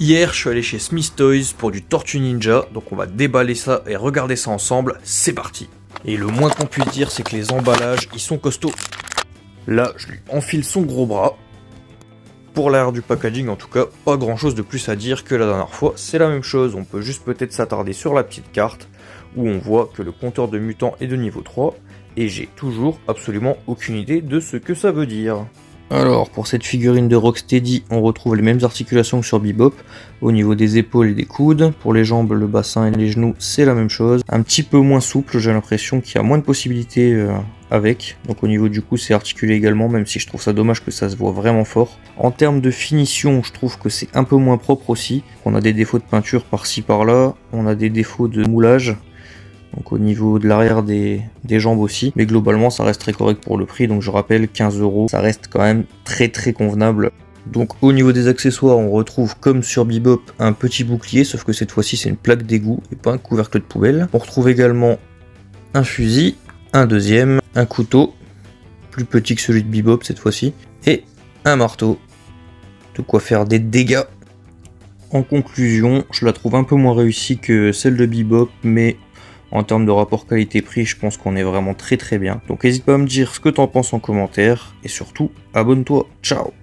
Hier, je suis allé chez Smith Toys pour du Tortue Ninja, donc on va déballer ça et regarder ça ensemble, c'est parti. Et le moins qu'on puisse dire, c'est que les emballages, ils sont costauds. Là, je lui enfile son gros bras. Pour l'arrière du packaging, en tout cas, pas grand chose de plus à dire que la dernière fois, c'est la même chose. On peut juste peut-être s'attarder sur la petite carte, où on voit que le compteur de mutants est de niveau 3, et j'ai toujours absolument aucune idée de ce que ça veut dire. Alors, pour cette figurine de Rocksteady, on retrouve les mêmes articulations que sur Bebop, au niveau des épaules et des coudes. Pour les jambes, le bassin et les genoux, c'est la même chose. Un petit peu moins souple, j'ai l'impression qu'il y a moins de possibilités avec. Donc au niveau du cou, c'est articulé également, même si je trouve ça dommage que ça se voit vraiment fort. En termes de finition, je trouve que c'est un peu moins propre aussi. On a des défauts de peinture par-ci par-là, on a des défauts de moulage. Donc au niveau de l'arrière des jambes aussi, mais globalement ça reste très correct pour le prix, donc je rappelle 15€, ça reste quand même très convenable. Donc au niveau des accessoires, on retrouve comme sur Bebop un petit bouclier, sauf que cette fois-ci c'est une plaque d'égout et pas un couvercle de poubelle. On retrouve également un fusil, un deuxième, un couteau, plus petit que celui de Bebop cette fois-ci, et un marteau, de quoi faire des dégâts. En conclusion, je la trouve un peu moins réussie que celle de Bebop, mais en termes de rapport qualité-prix, je pense qu'on est vraiment très bien. Donc n'hésite pas à me dire ce que t'en penses en commentaire, et surtout, abonne-toi, ciao!